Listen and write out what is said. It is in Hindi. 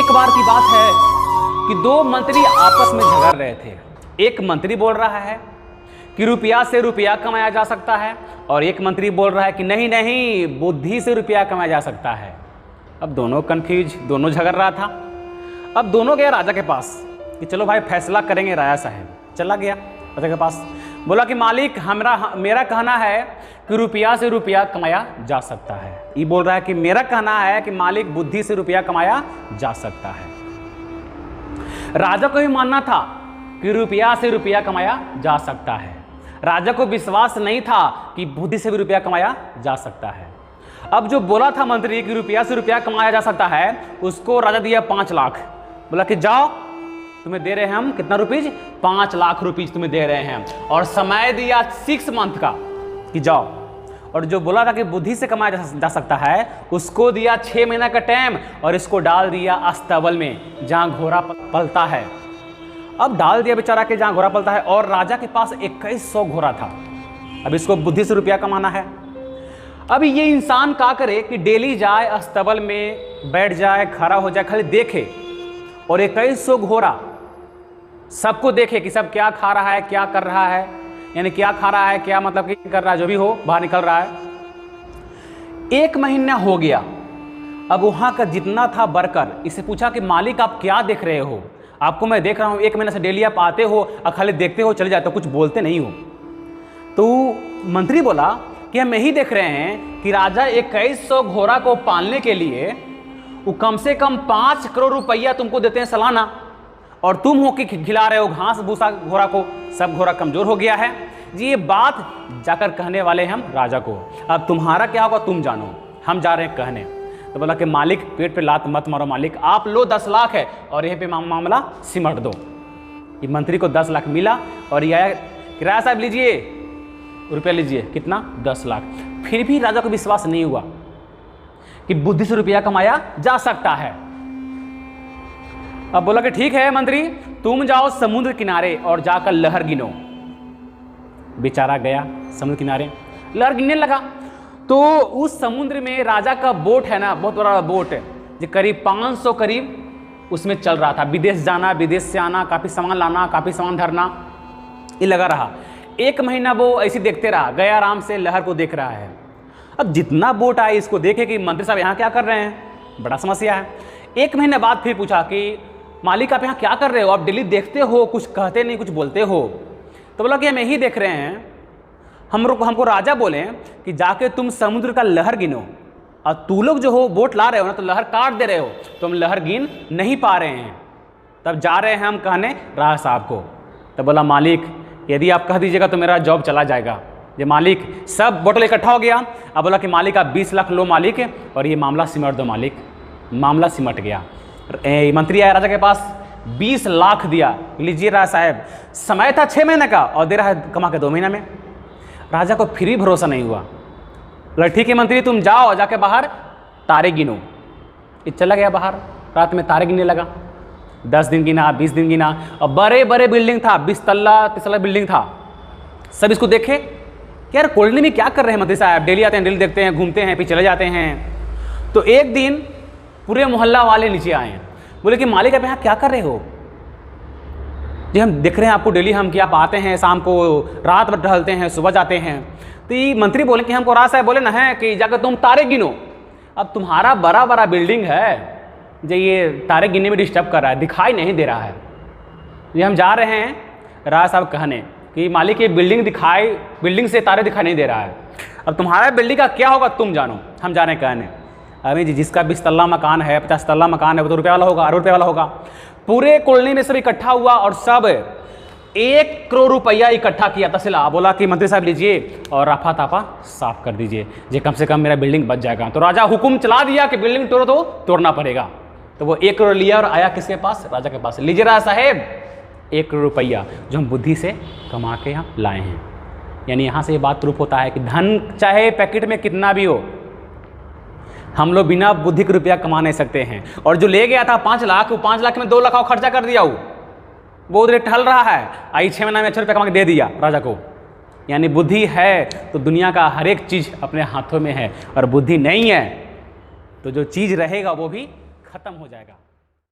एक बार की बात है कि दो मंत्री आपस में झगड़ रहे थे। एक मंत्री बोल रहा है कि रुपया से रुपया कमाया जा सकता है और एक मंत्री बोल रहा है कि नहीं नहीं, बुद्धि से रुपया कमाया जा सकता है। अब दोनों कन्फ्यूज, दोनों झगड़ रहा था। अब दोनों गए राजा के पास कि चलो भाई फैसला करेंगे। राजा साहब चला गया राजा के पास, बोला कि मालिक मेरा कहना है कि रुपया से रुपया कमाया जा सकता है। ये बोल रहा है कि मेरा कहना है कि मालिक बुद्धि से रुपया कमाया जा सकता है। राजा को भी मानना था कि रुपया से रुपया कमाया जा सकता है। राजा को विश्वास नहीं था कि बुद्धि से भी रुपया कमाया जा सकता है। अब जो बोला था मंत्री कि रुपया से रुपया कमाया जा सकता है, उसको राजा दिया 5 लाख। बोला कि जाओ, तुम्हें दे रहे हैं हम कितना रुपीज, 5 लाख रुपीज तुम्हें दे रहे हैं। और समय दिया 6 मंथ का कि जाओ। और जो बोला था कि बुद्धि से कमाया जा सकता है, उसको दिया 6 महीना का टाइम और इसको डाल दिया अस्तबल में जहां घोड़ा पलता है। अब डाल दिया बेचारा के जहां घोड़ा पलता है। और राजा के पास 2100 घोड़ा था। अब इसको बुद्धि से रुपया कमाना है। अब ये इंसान क्या करे कि डेली जाए अस्तबल में, बैठ जाए, खड़ा हो जाए, खाली देखे और 2100 घोड़ा सबको देखे कि सब क्या खा रहा है, क्या कर रहा है, यानी क्या खा रहा है, क्या मतलब कि कर रहा है, जो भी हो बाहर निकल रहा है। 1 महीना हो गया। अब वहां का जितना था वर्कर इसे पूछा कि मालिक आप क्या देख रहे हो, आपको मैं देख रहा हूं 1 महीने से डेली आप आते हो और खाली देखते हो चले जाते हो, कुछ बोलते नहीं हो। तो मंत्री बोला कि हम यही देख रहे हैं कि राजा 2100 घोड़ा को पालने के लिए वो कम से कम 5 करोड़ रुपया तुमको देते हैं सालाना, और तुम हो कि खिला रहे हो घास भूसा घोड़ा को, सब घोड़ा कमजोर हो गया है जी। ये बात जाकर कहने वाले हम राजा को। अब तुम्हारा क्या होगा तुम जानो, हम जा रहे हैं कहने। तो बोला कि मालिक पेट पे लात मत मारो मालिक, आप लो 10 लाख है और यहीं पे मामला सिमट दो। ये मंत्री को 10 लाख मिला और ये आया कि राजा साहब लीजिए रुपया, लीजिए कितना, 10 लाख। फिर भी राजा को विश्वास नहीं हुआ कि बुद्धि से रुपया कमाया जा सकता है। अब बोला कि ठीक है मंत्री, तुम जाओ समुद्र किनारे और जाकर लहर गिनो। बेचारा गया समुद्र किनारे, लहर गिनने लगा। तो उस समुद्र में राजा का बोट है ना, बहुत बड़ा बोट है, जो करीब 500 करीब उसमें चल रहा था। विदेश जाना, विदेश से आना, काफ़ी सामान लाना, काफ़ी सामान धरना, ये लगा रहा। 1 महीना वो ऐसे देखते रहा, गया आराम से लहर को देख रहा है। अब जितना बोट आए इसको देखे कि मंत्री साहब यहाँ क्या कर रहे हैं, बड़ा समस्या है। 1 महीने बाद फिर पूछा कि मालिक आप यहाँ क्या कर रहे हो, आप डेली देखते हो, कुछ कहते नहीं, कुछ बोलते हो। तो बोला कि हम यही देख रहे हैं, हमको राजा बोले कि जाके तुम समुद्र का लहर गिनो, और तू लोग जो हो बोट ला रहे हो ना तो लहर काट दे रहे हो, तो हम लहर गिन नहीं पा रहे हैं। तब जा रहे हैं हम कहने राजा साहब को। तो बोला मालिक यदि आप कह दीजिएगा तो मेरा जॉब चला जाएगा। ये मालिक सब बोतल इकट्ठा हो गया। अब बोला कि मालिक आप 20 लाख लो मालिक, और ये मामला सिमट दो मालिक। मामला सिमट गया। मंत्री आया राजा के पास, 20 लाख दिया, लीजिए राजा साहब। समय था 6 महीने का और दे रहा है कमा के 2 महीना में। राजा को फिर भी भरोसा नहीं हुआ। बोला ठीक है मंत्री तुम जाओ, जाके बाहर तारे गिनो। ये चला गया बाहर, रात में तारे गिनने लगा। 10 दिन गिना, 20 दिन गिना, और बड़े बड़े बिल्डिंग था, 20 तल्ला 30 तल्ला बिल्डिंग था। सब इसको देखे कि यार कॉलोनी में क्या कर रहे हैं मंत्री साहब, डेली आते हैं, डेली देखते हैं, घूमते हैं, फिर चले जाते हैं। तो एक दिन पूरे मोहल्ला वाले नीचे आए हैं, बोले कि मालिक आप यहाँ क्या कर रहे हो जी, हम देख रहे हैं आपको डेली, हम कि आप आते हैं शाम को, रात भर टहलते हैं, सुबह जाते हैं। तो ये मंत्री बोले कि हमको राजा साहब बोले ना है कि जाकर तुम तारे गिनो। अब तुम्हारा बड़ा बड़ा बिल्डिंग है जो ये तारे गिनने में डिस्टर्ब कर रहा है, दिखाई नहीं दे रहा है। ये हम जा रहे हैं राजा साहब कहने कि मालिक ये बिल्डिंग से तारे दिखाई नहीं दे रहा है। अब तुम्हारा बिल्डिंग का क्या होगा तुम जानो, हम जा रहे हैं कहने। अभी जी जिसका 20 तल्ला मकान है, 50 तल्ला मकान है, वो तो रुपये वाला होगा, 8 रुपये वाला होगा। पूरे कॉलोनी में सब इकट्ठा हुआ और सब 1 करोड़ रुपया इकट्ठा किया तहसीला। बोला कि मंत्री साहब लीजिए और रफा ताफा साफ कर दीजिए, ये कम से कम मेरा बिल्डिंग बच जाएगा। तो राजा हुक्म चला दिया कि बिल्डिंग तोड़ो तो तोड़ना पड़ेगा। तो वो 1 करोड़ लिया और आया किसके पास, राजा के पास। लीजिए राजा साहेब 1 करोड़ रुपया जो हम बुद्धि से कमा के यहाँ लाए हैं। यानी यहाँ से ये बात प्रूफ होता है कि धन चाहे पैकेट में कितना भी हो, हम लोग बिना बुद्धि के रुपया कमा नहीं सकते हैं। और जो ले गया था 5 लाख, वो 5 लाख में 2 लाख खर्चा कर दिया। वो उधर टहल रहा है, आई 6 महीना में 6 रुपया कमा के दे दिया राजा को। यानी बुद्धि है तो दुनिया का हर एक चीज़ अपने हाथों में है, और बुद्धि नहीं है तो जो चीज़ रहेगा वो भी खत्म हो जाएगा।